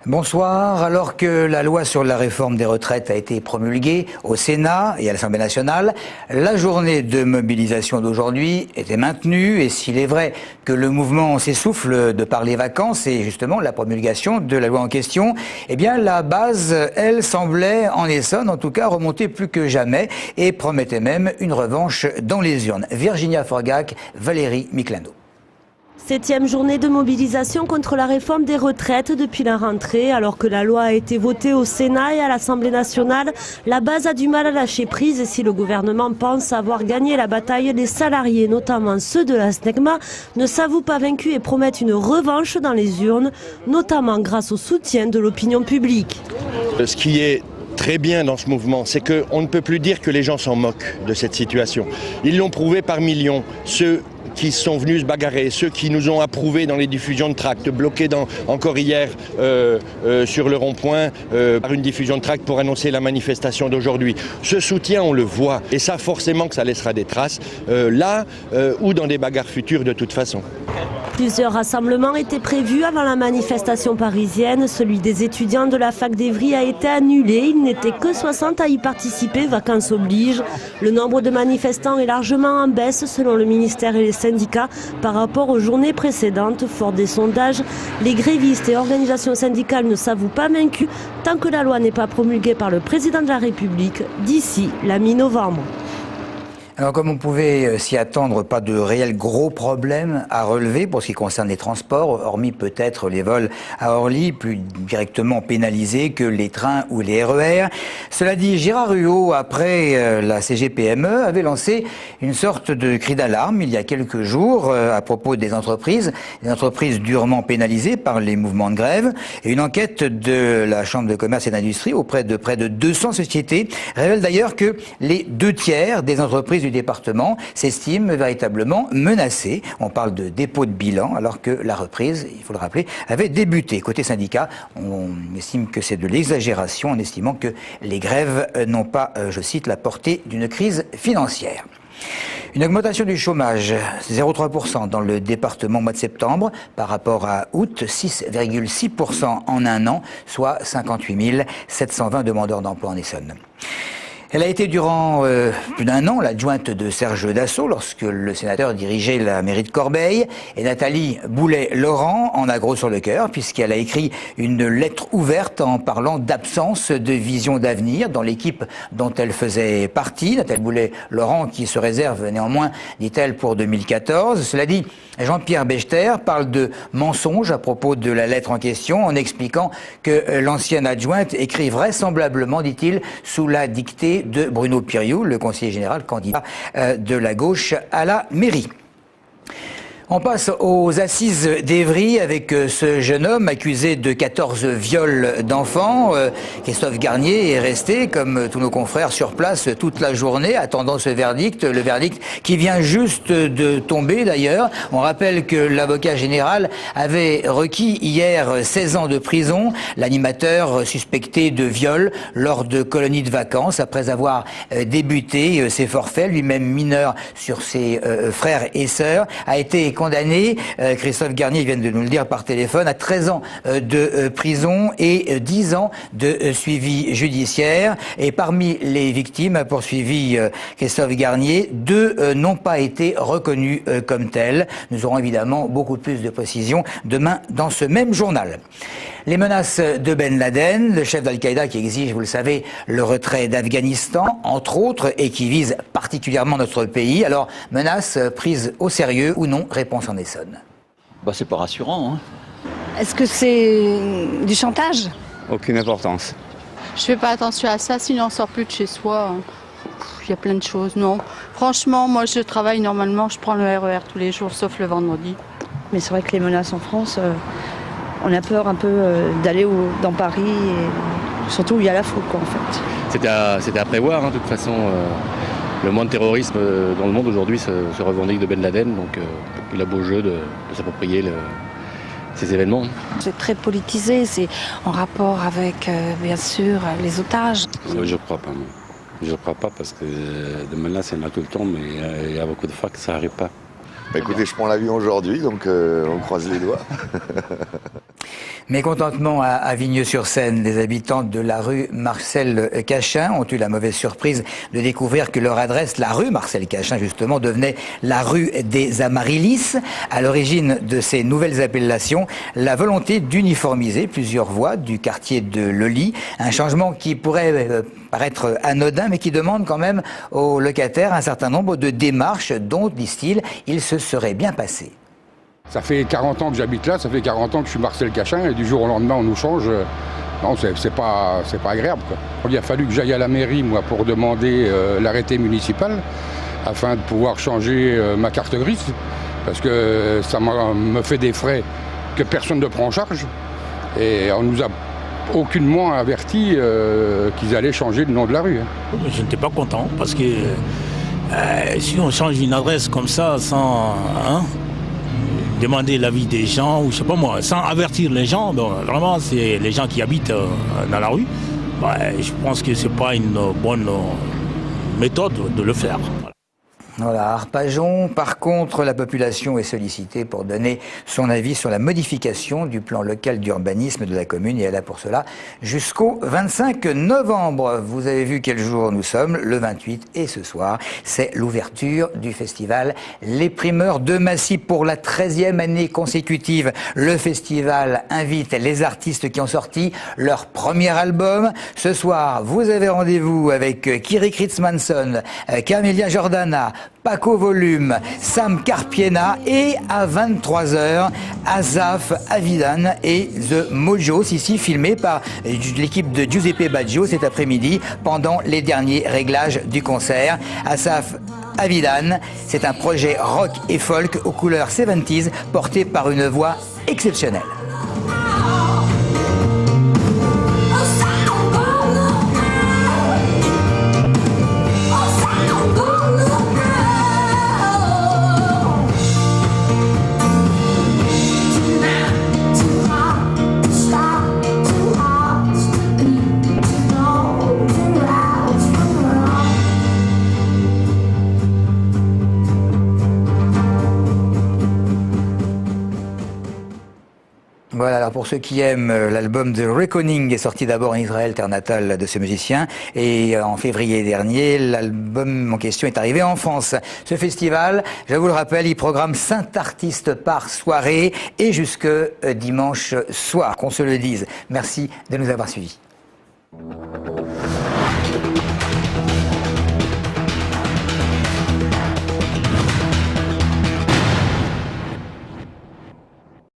Bonsoir. Alors que la loi sur la réforme des retraites a été promulguée au Sénat et à l'Assemblée nationale, la journée de mobilisation d'aujourd'hui était maintenue. Et s'il est vrai que le mouvement s'essouffle de par les vacances et justement la promulgation de la loi en question, eh bien la base, elle, semblait en Essonne, en tout cas, remonter plus que jamais et promettait même une revanche dans les urnes. Virginia Forgac, Valérie Miclano. 7e journée de mobilisation contre la réforme des retraites depuis la rentrée. Alors que la loi a été votée au Sénat et à l'Assemblée nationale, la base a du mal à lâcher prise. Et si le gouvernement pense avoir gagné la bataille, les salariés, notamment ceux de la SNECMA, ne s'avouent pas vaincus et promettent une revanche dans les urnes, notamment grâce au soutien de l'opinion publique. Ce qui est très bien dans ce mouvement, c'est qu'on ne peut plus dire que les gens s'en moquent de cette situation. Ils l'ont prouvé par millions. Ceux qui sont venus se bagarrer, ceux qui nous ont approuvés dans les diffusions de tracts, bloqués encore hier sur le rond-point par une diffusion de tracts pour annoncer la manifestation d'aujourd'hui. Ce soutien, on le voit, et ça forcément que ça laissera des traces, là ou dans des bagarres futures de toute façon. Plusieurs rassemblements étaient prévus avant la manifestation parisienne. Celui des étudiants de la fac d'Evry a été annulé. Il n'était que 60 à y participer, vacances oblige. Le nombre de manifestants est largement en baisse selon le ministère et les syndicats par rapport aux journées précédentes. Fort des sondages, les grévistes et organisations syndicales ne s'avouent pas vaincus tant que la loi n'est pas promulguée par le président de la République d'ici la mi-novembre. Alors, comme on pouvait s'y attendre, pas de réels gros problèmes à relever pour ce qui concerne les transports, hormis peut-être les vols à Orly, plus directement pénalisés que les trains ou les RER. Cela dit, Gérard Huot, après la CGPME, avait lancé une sorte de cri d'alarme il y a quelques jours à propos des entreprises durement pénalisées par les mouvements de grève. Et une enquête de la Chambre de commerce et d'industrie auprès de près de 200 sociétés révèle d'ailleurs que les 2/3 des entreprises du département s'estiment véritablement menacés. On parle de dépôt de bilan alors que la reprise, il faut le rappeler, avait débuté. Côté syndicat, on estime que c'est de l'exagération en estimant que les grèves n'ont pas, je cite, la portée d'une crise financière. Une augmentation du chômage, 0,3% dans le département au mois de septembre par rapport à août, 6,6% en un an, soit 58 720 demandeurs d'emploi en Essonne. Elle a été durant plus d'un an l'adjointe de Serge Dassault lorsque le sénateur dirigeait la mairie de Corbeil. Et Nathalie Boulet-Laurent en a gros sur le cœur puisqu'elle a écrit une lettre ouverte en parlant d'absence de vision d'avenir dans l'équipe dont elle faisait partie. Nathalie Boulet-Laurent qui se réserve néanmoins, dit-elle, pour 2014. Cela dit, Jean-Pierre Bechter parle de mensonges à propos de la lettre en question en expliquant que l'ancienne adjointe écrit vraisemblablement, dit-il, sous la dictée de Bruno Piriou, le conseiller général candidat de la gauche à la mairie. On passe aux assises d'Evry avec ce jeune homme accusé de 14 viols d'enfants. Christophe Garnier est resté, comme tous nos confrères, sur place toute la journée, attendant ce verdict. Le verdict qui vient juste de tomber d'ailleurs. On rappelle que l'avocat général avait requis hier 16 ans de prison. L'animateur suspecté de viol lors de colonies de vacances après avoir débuté ses forfaits, lui-même mineur sur ses frères et sœurs, a été condamné, Christophe Garnier vient de nous le dire par téléphone, à 13 ans de prison et 10 ans de suivi judiciaire. Et parmi les victimes, a poursuivi Christophe Garnier, 2 n'ont pas été reconnus comme tels. Nous aurons évidemment beaucoup plus de précisions demain dans ce même journal. Les menaces de Ben Laden, le chef d'Al-Qaïda qui exige, vous le savez, le retrait d'Afghanistan, entre autres, et qui vise particulièrement notre pays. Alors, menaces prises au sérieux ou non? Réponse en Essonne. C'est pas rassurant. Hein. Est-ce que c'est du chantage? Aucune importance. Je fais pas attention à ça, sinon on sort plus de chez soi. Il y a plein de choses, non. Franchement, moi je travaille normalement, je prends le RER tous les jours, sauf le vendredi. Mais c'est vrai que les menaces en France, on a peur un peu d'aller dans Paris, et surtout où il y a la foule, quoi, en fait. C'était à prévoir, hein, de toute façon. Le moins de terrorisme dans le monde aujourd'hui se revendique de Ben Laden, donc il a beau jeu de s'approprier ces événements. C'est très politisé, c'est en rapport avec, bien sûr, les otages. Je ne crois pas, non. Je ne crois pas parce que de menaces, il y en a tout le temps, mais il y a beaucoup de fois que ça n'arrive pas. Bah, écoutez, je prends l'avion aujourd'hui, donc on croise les doigts. Mécontentement à Vigneux-sur-Seine, les habitants de la rue Marcel Cachin ont eu la mauvaise surprise de découvrir que leur adresse, la rue Marcel Cachin justement, devenait la rue des Amaryllis. À l'origine de ces nouvelles appellations, la volonté d'uniformiser plusieurs voies du quartier de Lely, un changement qui pourrait paraître anodin, mais qui demande quand même aux locataires un certain nombre de démarches dont, disent-ils, il se serait bien passé. Ça fait 40 ans que j'habite là, ça fait 40 ans que je suis Marcel Cachin et du jour au lendemain on nous change. Non, c'est pas agréable, quoi. Il a fallu que j'aille à la mairie, moi, pour demander l'arrêté municipal afin de pouvoir changer ma carte grise parce que ça me fait des frais que personne ne prend en charge et on nous a aucunement averti qu'ils allaient changer le nom de la rue. Je n'étais pas content parce que si on change une adresse comme ça sans demander l'avis des gens, ou je sais pas moi, sans avertir les gens, donc vraiment c'est les gens qui habitent dans la rue, je pense que c'est pas une bonne méthode de le faire. Voilà, Arpajon. Par contre, la population est sollicitée pour donner son avis sur la modification du plan local d'urbanisme de la commune et elle a pour cela jusqu'au 25 novembre. Vous avez vu quel jour nous sommes, le 28, et ce soir, c'est l'ouverture du festival Les Primeurs de Massy pour la 13e année consécutive. Le festival invite les artistes qui ont sorti leur premier album. Ce soir, vous avez rendez-vous avec Kiri Kritzmanson, Camélia Jordana, Paco Volume, Sam Carpiena et à 23h, Asaf Avidan et The Mojos, ici filmé par l'équipe de Giuseppe Baggio cet après-midi pendant les derniers réglages du concert. Asaf Avidan, c'est un projet rock et folk aux couleurs 70s porté par une voix exceptionnelle. Voilà, alors pour ceux qui aiment, l'album The Reckoning est sorti d'abord en Israël, terre natale de ce musicien, et en février dernier, l'album en question est arrivé en France. Ce festival, je vous le rappelle, il programme 5 artistes par soirée et jusque dimanche soir, qu'on se le dise. Merci de nous avoir suivis.